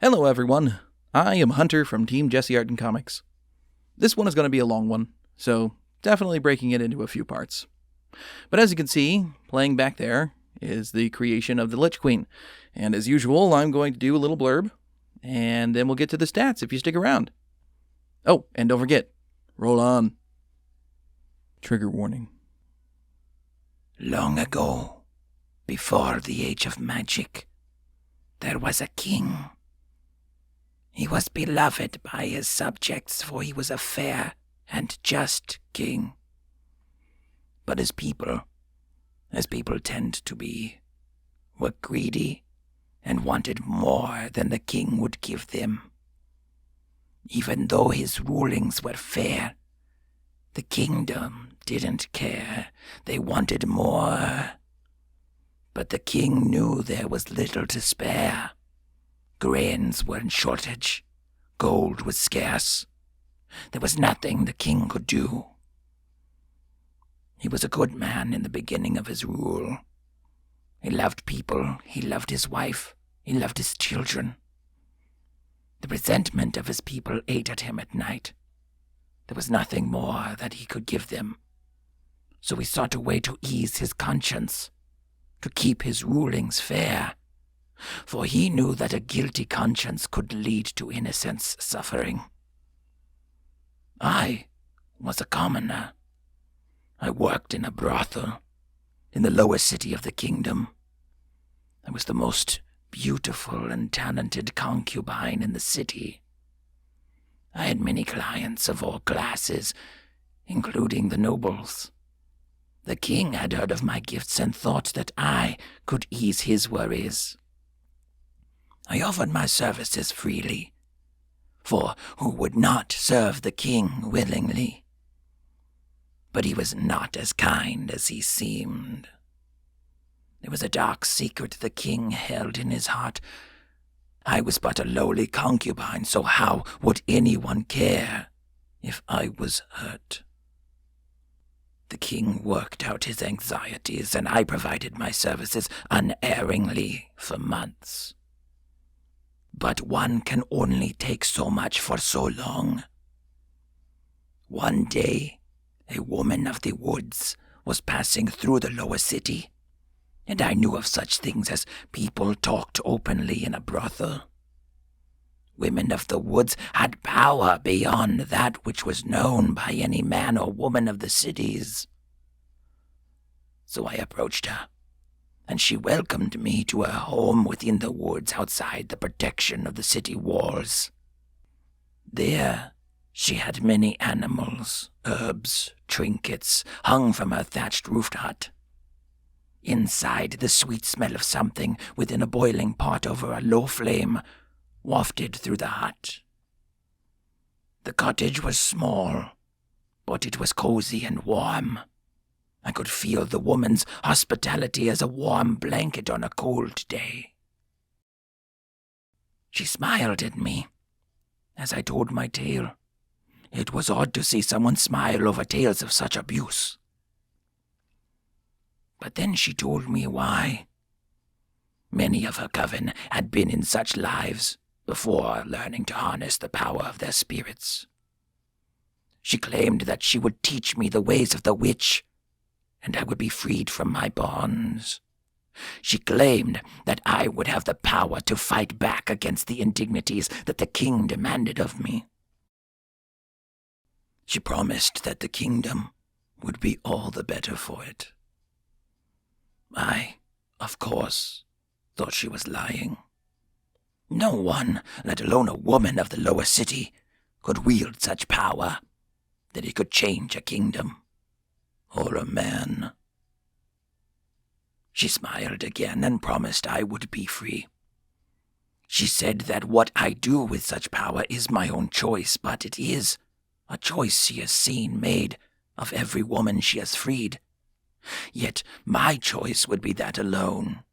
Hello everyone, I am Hunter from Team Jesse Art and Comics. This one is going to be a long one, so definitely breaking it into a few parts. But as you can see, playing back there is the creation of the Lich Queen, and as usual, I'm going to do a little blurb, and then we'll get to the stats if you stick around. Oh, and don't forget, roll on. Trigger warning. Long ago, before the age of magic, there was a king. He was beloved by his subjects, for he was a fair and just king. But his people, as people tend to be, were greedy and wanted more than the king would give them. Even though his rulings were fair, the kingdom didn't care. They wanted more. But the king knew there was little to spare. Grains were in shortage. Gold was scarce. There was nothing the king could do. He was a good man in the beginning of his rule. He loved people. He loved his wife. He loved his children. The resentment of his people ate at him at night. There was nothing more that he could give them. So he sought a way to ease his conscience, to keep his rulings fair. For he knew that a guilty conscience could lead to innocence suffering. I was a commoner. I worked in a brothel in the lower city of the kingdom. I was the most beautiful and talented concubine in the city. I had many clients of all classes, including the nobles. The king had heard of my gifts and thought that I could ease his worries. I offered my services freely, for who would not serve the king willingly? But he was not as kind as he seemed. There was a dark secret the king held in his heart. I was but a lowly concubine, so how would anyone care if I was hurt? The king worked out his anxieties, and I provided my services unerringly for months. But one can only take so much for so long. One day, a woman of the woods was passing through the lower city, and I knew of such things as people talked openly in a brothel. Women of the woods had power beyond that which was known by any man or woman of the cities. So I approached her, and she welcomed me to her home within the woods outside the protection of the city walls. There, she had many animals, herbs, trinkets hung from her thatched-roofed hut. Inside, the sweet smell of something within a boiling pot over a low flame wafted through the hut. The cottage was small, but it was cozy and warm. I could feel the woman's hospitality as a warm blanket on a cold day. She smiled at me as I told my tale. It was odd to see someone smile over tales of such abuse. But then she told me why. Many of her coven had been in such lives before learning to harness the power of their spirits. She claimed that she would teach me the ways of the witch, and I would be freed from my bonds. She claimed that I would have the power to fight back against the indignities that the king demanded of me. She promised that the kingdom would be all the better for it. I, of course, thought she was lying. No one, let alone a woman of the lower city, could wield such power that it could change a kingdom. Or a man. She smiled again and promised I would be free. She said that what I do with such power is my own choice, but it is a choice she has seen made of every woman she has freed. Yet my choice would be that alone.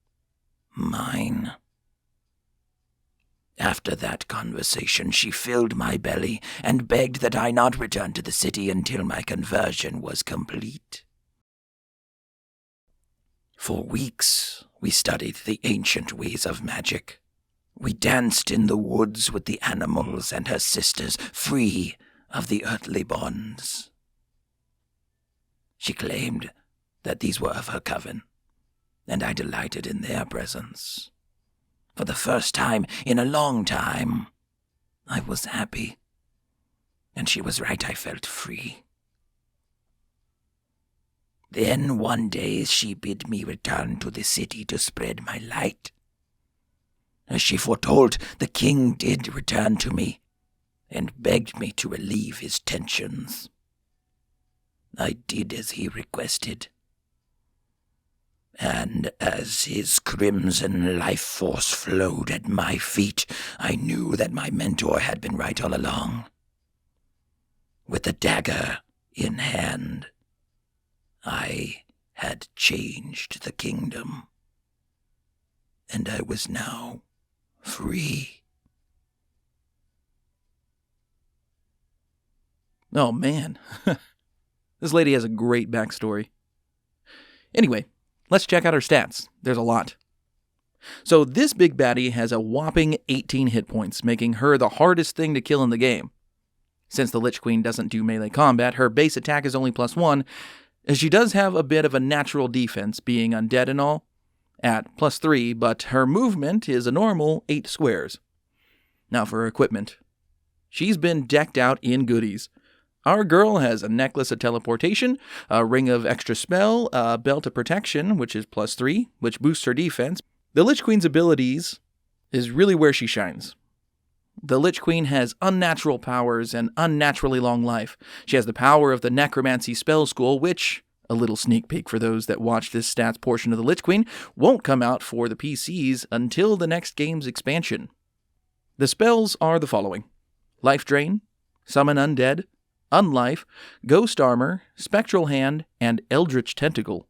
Mine. After that conversation, she filled my belly and begged that I not return to the city until my conversion was complete. For weeks, we studied the ancient ways of magic. We danced in the woods with the animals and her sisters, free of the earthly bonds. She claimed that these were of her coven, and I delighted in their presence. For the first time in a long time, I was happy, and she was right, I felt free. Then one day she bid me return to the city to spread my light. As she foretold, the king did return to me, and begged me to relieve his tensions. I did as he requested, and as his crimson life force flowed at my feet, I knew that my mentor had been right all along. With a dagger in hand, I had changed the kingdom, and I was now free. Oh, man. This lady has a great backstory. Anyway, let's check out her stats. There's a lot. So this big baddie has a whopping 18 hit points, making her the hardest thing to kill in the game. Since the Lich Queen doesn't do melee combat, her base attack is only +1, as she does have a bit of a natural defense, being undead and all, at +3, but her movement is a normal 8 squares. Now for her equipment. She's been decked out in goodies. Our girl has a necklace of teleportation, a ring of extra spell, a belt of protection, which is +3, which boosts her defense. The Lich Queen's abilities is really where she shines. The Lich Queen has unnatural powers and unnaturally long life. She has the power of the Necromancy Spell School, which, a little sneak peek for those that watch this stats portion of the Lich Queen, won't come out for the PCs until the next game's expansion. The spells are the following: Life Drain, Summon Undead, Unlife, Ghost Armor, Spectral Hand, and Eldritch Tentacle.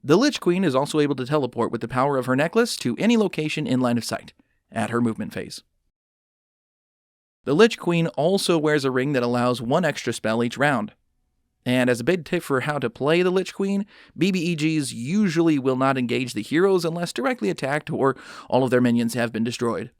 The Lich Queen is also able to teleport with the power of her necklace to any location in line of sight at her movement phase. The Lich Queen also wears a ring that allows 1 extra spell each round. And as a big tip for how to play the Lich Queen, BBEGs usually will not engage the heroes unless directly attacked or all of their minions have been destroyed.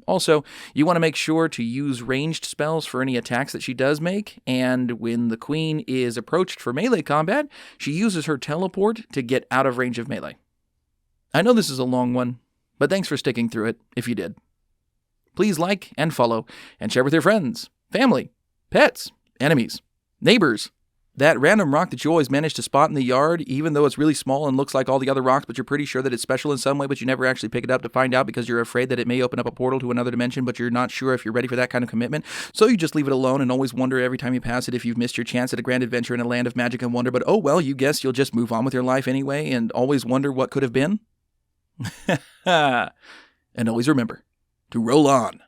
Also, you want to make sure to use ranged spells for any attacks that she does make, and when the queen is approached for melee combat, she uses her teleport to get out of range of melee. I know this is a long one, but thanks for sticking through it, if you did. Please like and follow, and share with your friends, family, pets, enemies, neighbors. That random rock that you always manage to spot in the yard, even though it's really small and looks like all the other rocks, but you're pretty sure that it's special in some way, but you never actually pick it up to find out because you're afraid that it may open up a portal to another dimension, but you're not sure if you're ready for that kind of commitment. So you just leave it alone and always wonder every time you pass it if you've missed your chance at a grand adventure in a land of magic and wonder, but oh well, you guess you'll just move on with your life anyway and always wonder what could have been? And always remember to roll on.